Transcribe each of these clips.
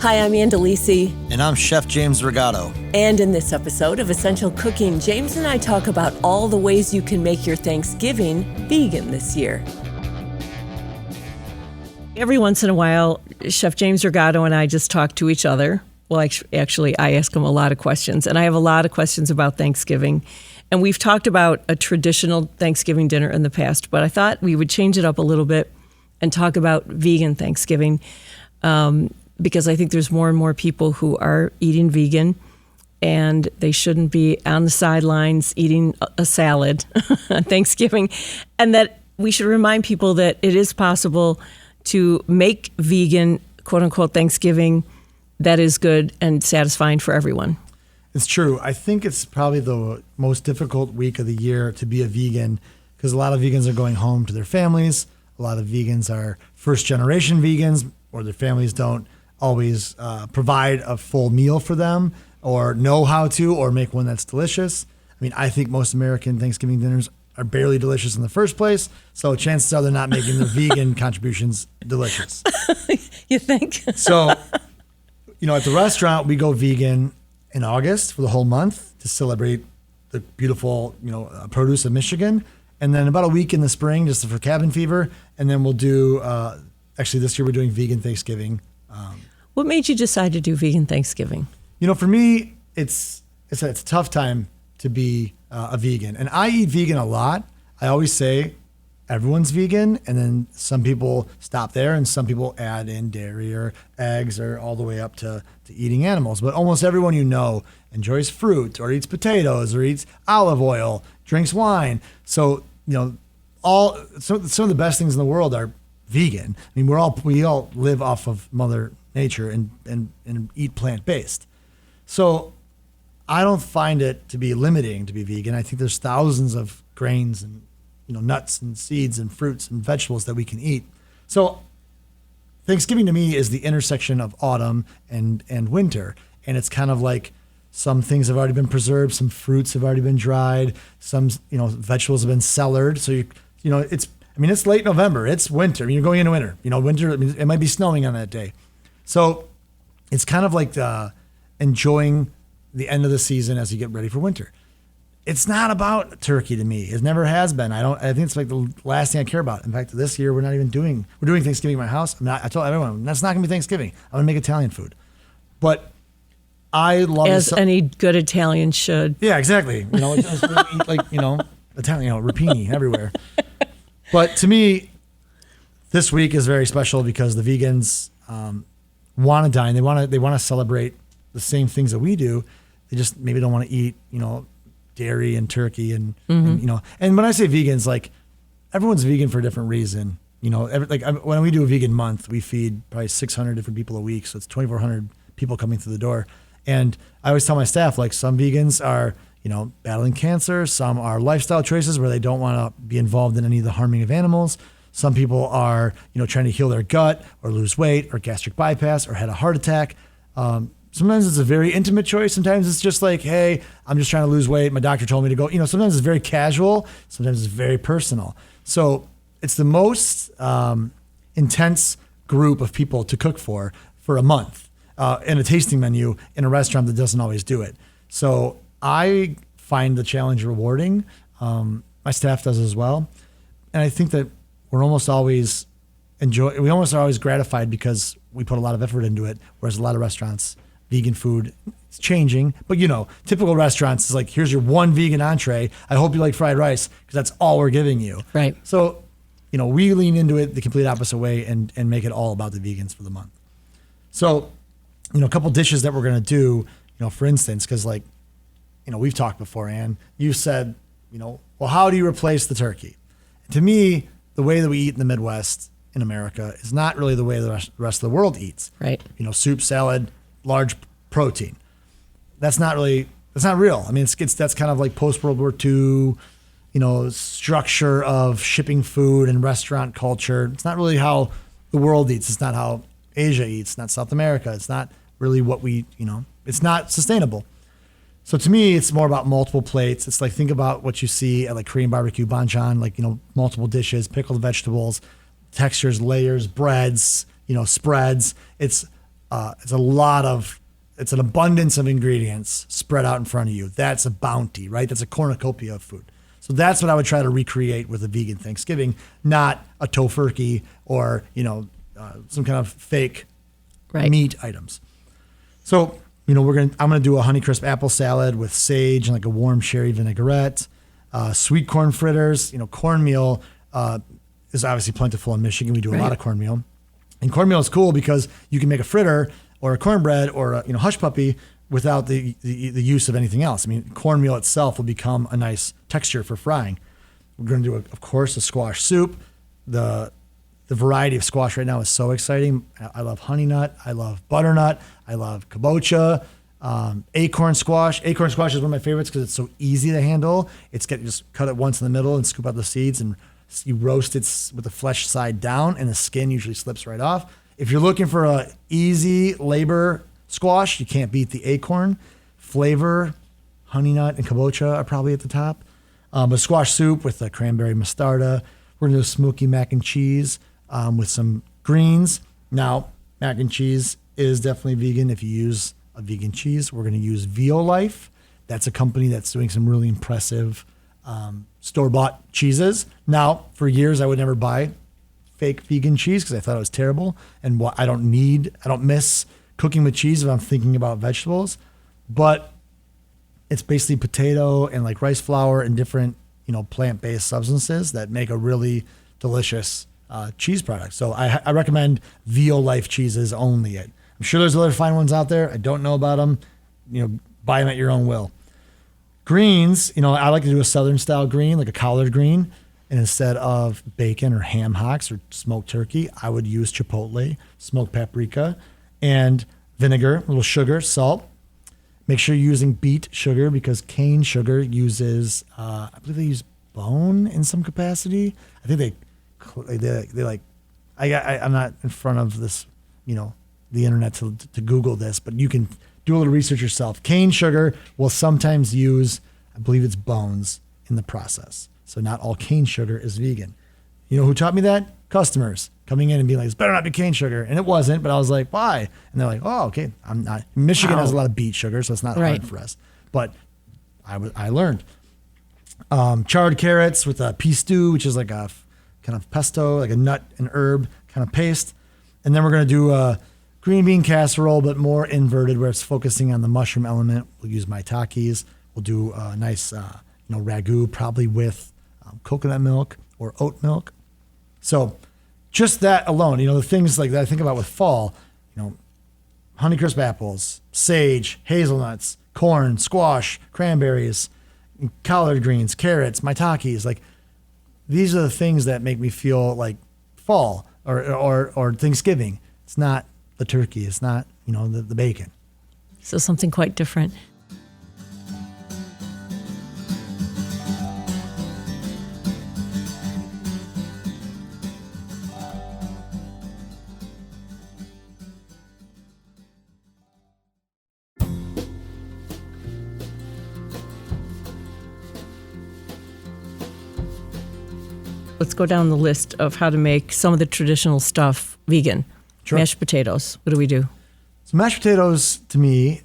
Hi, I'm Ann Delisi. And I'm Chef James Rigato. And in this episode of Essential Cooking, James and I talk about all the ways you can make your Thanksgiving vegan this year. Every once in a while, Chef James Rigato and I just talk to each other. Well, actually, I ask him a lot of questions, and I have a lot of questions about Thanksgiving. And we've talked about a traditional Thanksgiving dinner in the past, but I thought we would change it up a little bit and talk about vegan Thanksgiving. Because I think there's more and more people who are eating vegan, and they shouldn't be on the sidelines eating a salad on Thanksgiving, and that we should remind people that it is possible to make vegan, quote unquote, Thanksgiving that is good and satisfying for everyone. It's true. I think it's probably the most difficult week of the year to be a vegan because a lot of vegans are going home to their families. A lot of vegans are first generation vegans, or their families don't always provide a full meal for them or know how to or make one that's delicious. I mean, I think most American Thanksgiving dinners are barely delicious in the first place. So chances are they're not making their vegan contributions delicious. You think? So, at the restaurant, we go vegan in August for the whole month to celebrate the beautiful, produce of Michigan. And then about a week in the spring, just for cabin fever. And then we'll do, actually this year we're doing vegan Thanksgiving. What made you decide to do vegan Thanksgiving? For me, it's a tough time to be a vegan. And I eat vegan a lot. I always say everyone's vegan, and then some people stop there, and some people add in dairy or eggs or all the way up to eating animals. But almost everyone enjoys fruit or eats potatoes or eats olive oil, drinks wine. So, some of the best things in the world are vegan. I mean, we all live off of Mother Nature and eat plant-based. So I don't find it to be limiting to be vegan. I think there's thousands of grains and nuts and seeds and fruits and vegetables that we can eat. So Thanksgiving to me is the intersection of autumn and winter. And it's kind of like some things have already been preserved, some fruits have already been dried, some vegetables have been cellared. So it's late November. It's winter. You're going into winter. Winter. It might be snowing on that day. So it's kind of like enjoying the end of the season as you get ready for winter. It's not about turkey to me. It never has been. I think it's like the last thing I care about. In fact, this year we're doing Thanksgiving at my house. I told everyone that's not going to be Thanksgiving. I'm going to make Italian food. But I love any good Italian should. Yeah, exactly. Eat like Italian, rapini everywhere. But to me, this week is very special because the vegans want to dine. They want to celebrate the same things that we do. They just maybe don't want to eat, dairy and turkey and and when I say vegans, like everyone's vegan for a different reason. When we do a vegan month, we feed probably 600 different people a week, so it's 2,400 people coming through the door. And I always tell my staff, like, some vegans are battling cancer, some are lifestyle choices where they don't want to be involved in any of the harming of animals. Some people are trying to heal their gut or lose weight or gastric bypass or had a heart attack. Sometimes it's a very intimate choice. Sometimes it's just like, hey, I'm just trying to lose weight. My doctor told me to go. Sometimes it's very casual. Sometimes it's very personal. So it's the most intense group of people to cook for a month in a tasting menu in a restaurant that doesn't always do it. So I find the challenge rewarding. My staff does as well. And I think that we almost are always gratified because we put a lot of effort into it, whereas a lot of restaurants, vegan food, it's changing. But typical restaurants is like, here's your one vegan entree. I hope you like fried rice because that's all we're giving you. Right. So, we lean into it the complete opposite way and make it all about the vegans for the month. So, a couple dishes that we're going to do, for instance, because we've talked before, Ann, you said, well, how do you replace the turkey? To me, the way that we eat in the Midwest in America is not really the way the rest of the world eats. Right. Soup, salad, large protein. That's not real. I mean, that's kind of like post-World War II, structure of shipping food and restaurant culture. It's not really how the world eats. It's not how Asia eats. It's not South America. It's not really what we, it's not sustainable. So to me, it's more about multiple plates. It's like, think about what you see at like Korean barbecue, banchan, like, multiple dishes, pickled vegetables, textures, layers, breads, spreads. It's It's an abundance of ingredients spread out in front of you. That's a bounty, right? That's a cornucopia of food. So that's what I would try to recreate with a vegan Thanksgiving, not a tofurkey or, some kind of fake meat items. So, I'm going to do a Honeycrisp apple salad with sage and like a warm sherry vinaigrette, sweet corn fritters. Cornmeal is obviously plentiful in Michigan. We do a lot of cornmeal. And cornmeal is cool because you can make a fritter or a cornbread or a hush puppy without the use of anything else. I mean, cornmeal itself will become a nice texture for frying. We're going to do, of course, a squash soup. The variety of squash right now is so exciting. I love honey nut. I love butternut. I love kabocha. Acorn squash. Acorn squash is one of my favorites because it's so easy to handle. Just cut it once in the middle and scoop out the seeds, and you roast it with the flesh side down, and the skin usually slips right off. If you're looking for a easy labor squash, you can't beat the acorn. Flavor, honey nut, and kabocha are probably at the top. A squash soup with a cranberry mostarda. We're going to do smoky mac and cheese with some greens. Now, mac and cheese is definitely vegan if you use a vegan cheese. We're going to use Violife. That's a company that's doing some really impressive store-bought cheeses. Now, for years, I would never buy fake vegan cheese because I thought it was terrible. And I don't miss cooking with cheese if I'm thinking about vegetables. But it's basically potato and like rice flour and different, plant-based substances that make a really delicious cheese product. So I recommend Violife cheeses only. I'm sure there's other fine ones out there. I don't know about them. Buy them at your own will. Greens, I like to do a Southern style green, like a collard green. And instead of bacon or ham hocks or smoked turkey, I would use chipotle, smoked paprika, and vinegar, a little sugar, salt. Make sure you're using beet sugar because cane sugar uses, I believe they use bone in some capacity. I think I'm not in front of this, the internet to Google this, but you can do a little research yourself. Cane sugar will sometimes use, I believe it's bones in the process. So not all cane sugar is vegan. You know who taught me that? Customers coming in and being like, "This better not be cane sugar." And it wasn't, but I was like, "Why?" And they're like, "Oh, okay. I'm not." Michigan has a lot of beet sugar, so it's not hard for us. But I learned. Charred carrots with a pea stew, which is like a kind of pesto, like a nut and herb kind of paste. And then we're going to do a green bean casserole, but more inverted, where it's focusing on the mushroom element. We'll use maitakes. We'll do a nice, ragu, probably with coconut milk or oat milk. So just that alone, the things like that I think about with fall, Honeycrisp apples, sage, hazelnuts, corn, squash, cranberries, collard greens, carrots, maitakes. Like, these are the things that make me feel like fall or Thanksgiving. It's not the turkey. It's not, the bacon. So something quite different. Let's go down the list of how to make some of the traditional stuff vegan. Sure. Mashed potatoes. What do we do? So mashed potatoes, to me,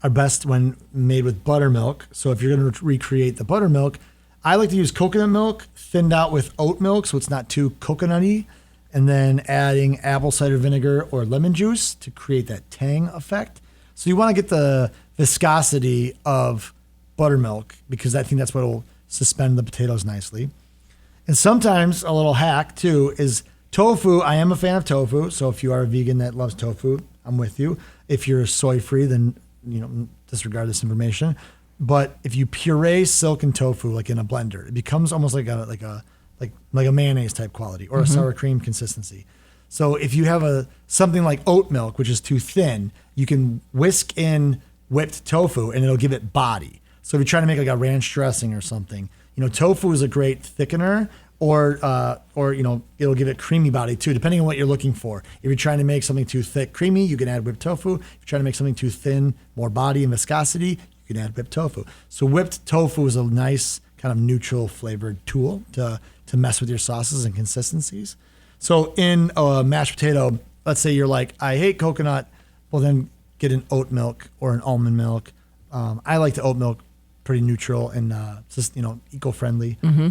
are best when made with buttermilk. So if you're going to recreate the buttermilk, I like to use coconut milk thinned out with oat milk so it's not too coconutty, and then adding apple cider vinegar or lemon juice to create that tang effect. So you want to get the viscosity of buttermilk because I think that's what will suspend the potatoes nicely. And sometimes a little hack too is tofu. I am a fan of tofu. So if you are a vegan that loves tofu, I'm with you. If you're soy free, then disregard this information. But if you puree silken tofu like in a blender, it becomes almost like a mayonnaise type quality or a sour cream consistency. So if you have something like oat milk, which is too thin, you can whisk in whipped tofu and it'll give it body. So if you're trying to make like a ranch dressing or something, tofu is a great thickener, or it'll give it creamy body too, depending on what you're looking for. If you're trying to make something too thick, creamy, you can add whipped tofu. If you're trying to make something too thin, more body and viscosity, you can add whipped tofu. So whipped tofu is a nice kind of neutral flavored tool to mess with your sauces and consistencies. So in a mashed potato, let's say you're like, I hate coconut, well, then get an oat milk or an almond milk. I like the oat milk, pretty neutral and just eco-friendly. Mm-hmm.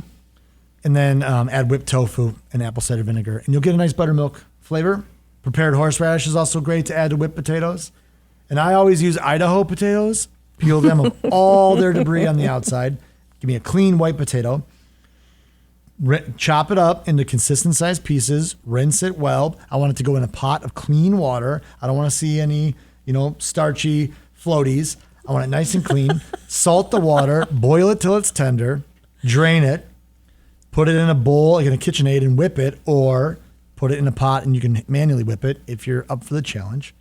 And then add whipped tofu and apple cider vinegar, and you'll get a nice buttermilk flavor. Prepared horseradish is also great to add to whipped potatoes. And I always use Idaho potatoes, peel them of all their debris on the outside. Give me a clean white potato. Chop it up into consistent sized pieces, rinse it well. I want it to go in a pot of clean water. I don't want to see any, starchy floaties. I want it nice and clean. Salt the water, boil it till it's tender, drain it, put it in a bowl, like in a KitchenAid, and whip it, or put it in a pot and you can manually whip it if you're up for the challenge.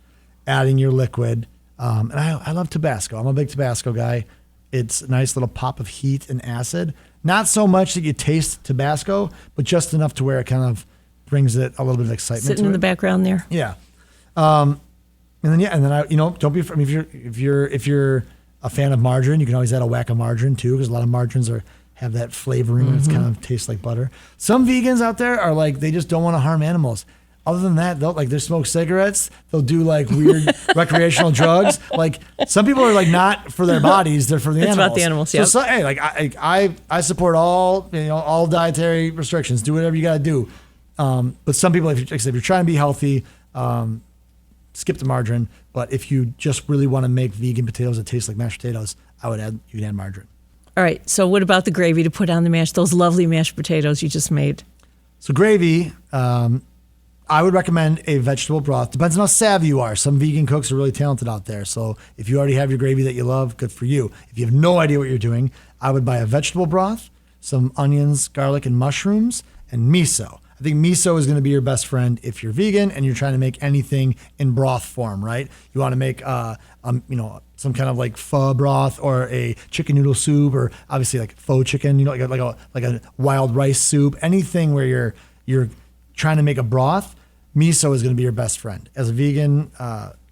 Adding your liquid. And I love Tabasco. I'm a big Tabasco guy. It's a nice little pop of heat and acid. Not so much that you taste Tabasco, but just enough to where it kind of brings it a little bit of excitement. Sitting in the background there. Yeah. And then I, don't be afraid. If you're a fan of margarine, you can always add a whack of margarine too, because a lot of margarines have that flavoring. Mm-hmm. It's kind of tastes like butter. Some vegans out there are like, they just don't want to harm animals. Other than that, they smoke cigarettes. They'll do like weird recreational drugs. Like some people are like not for their bodies; they're for the animals. It's about the animals. Yeah. So hey, like I support all dietary restrictions. Do whatever you got to do. But some people, if you're trying to be healthy, skip the margarine. But if you just really want to make vegan potatoes that taste like mashed potatoes, you can add margarine. All right. So what about the gravy to put on the those lovely mashed potatoes you just made? So gravy. I would recommend a vegetable broth. Depends on how savvy you are. Some vegan cooks are really talented out there. So if you already have your gravy that you love, good for you. If you have no idea what you're doing, I would buy a vegetable broth, some onions, garlic, and mushrooms, and miso. I think miso is going to be your best friend if you're vegan and you're trying to make anything in broth form, right? You want to make, some kind of like pho broth or a chicken noodle soup, or obviously like faux chicken, like a wild rice soup. Anything where you're trying to make a broth, miso is going to be your best friend. As a vegan,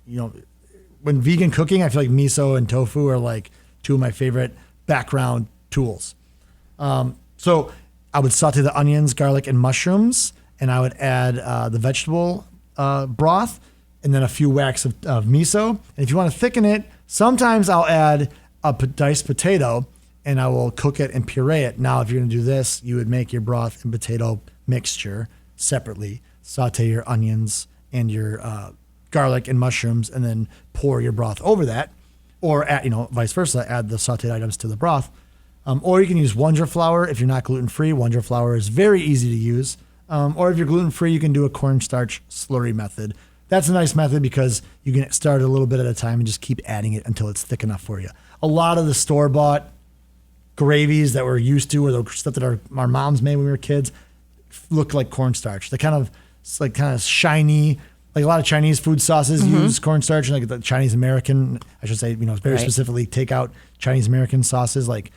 when vegan cooking, I feel like miso and tofu are like two of my favorite background tools. So I would saute the onions, garlic, and mushrooms, and I would add the vegetable broth, and then a few whacks of miso. And if you want to thicken it, sometimes I'll add a diced potato, and I will cook it and puree it. Now, if you're going to do this, you would make your broth and potato mixture separately, saute your onions and your garlic and mushrooms, and then pour your broth over that, or vice versa, add the sauteed items to the broth. Or you can use Wonder Flour if you're not gluten-free. Wonder Flour is very easy to use. Or if you're gluten-free, you can do a cornstarch slurry method. That's a nice method because you can start a little bit at a time and just keep adding it until it's thick enough for you. A lot of the store-bought gravies that we're used to, or the stuff that our moms made when we were kids, look like cornstarch. They're kind of shiny. Like a lot of Chinese food sauces use cornstarch, and like the Chinese American, I should say, very specifically take out Chinese American sauces like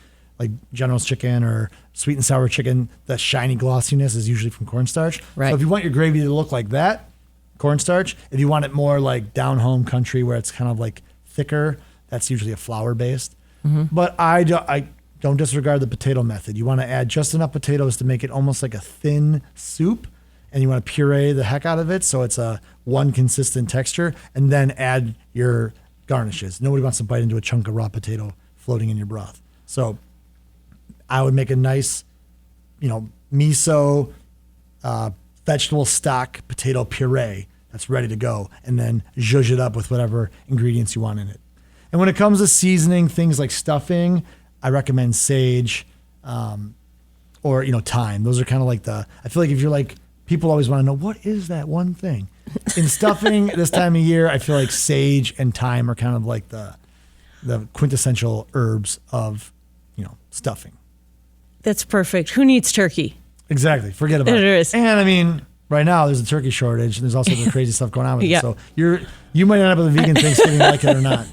General's chicken or sweet and sour chicken. That shiny glossiness is usually from cornstarch. Right. So if you want your gravy to look like that, cornstarch. If you want it more like down home country where it's kind of like thicker, that's usually a flour based. Mm-hmm. But I don't disregard the potato method. You want to add just enough potatoes to make it almost like a thin soup, and you want to puree the heck out of it so it's a one consistent texture, and then add your garnishes. Nobody wants to bite into a chunk of raw potato floating in your broth. So I would make a nice, miso, vegetable stock potato puree that's ready to go, and then zhuzh it up with whatever ingredients you want in it. And when it comes to seasoning, things like stuffing, I recommend sage or thyme. Those are kind of like I feel like if you're like, people always want to know, what is that one thing? In stuffing this time of year, I feel like sage and thyme are kind of like the quintessential herbs of, stuffing. That's perfect. Who needs turkey? Exactly. Forget about it. There is. And I mean, right now there's a turkey shortage, and there's also the crazy stuff going on with it. So you might end up with a vegan Thanksgiving, like it or not.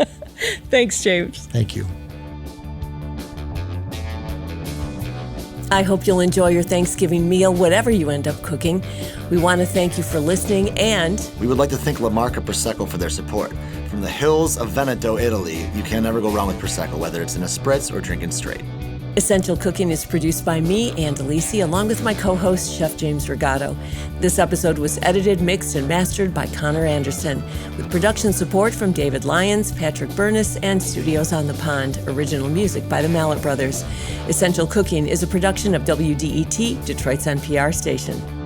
Thanks, James. Thank you. I hope you'll enjoy your Thanksgiving meal, whatever you end up cooking. We want to thank you for listening, and we would like to thank La Marca Prosecco for their support. From the hills of Veneto, Italy, you can never go wrong with Prosecco, whether it's in a spritz or drinking straight. Essential Cooking is produced by me, Ann Delisi, along with my co-host, Chef James Rigato. This episode was edited, mixed, and mastered by Connor Anderson, with production support from David Lyons, Patrick Burness, and Studios on the Pond. Original music by the Mallet Brothers. Essential Cooking is a production of WDET, Detroit's NPR station.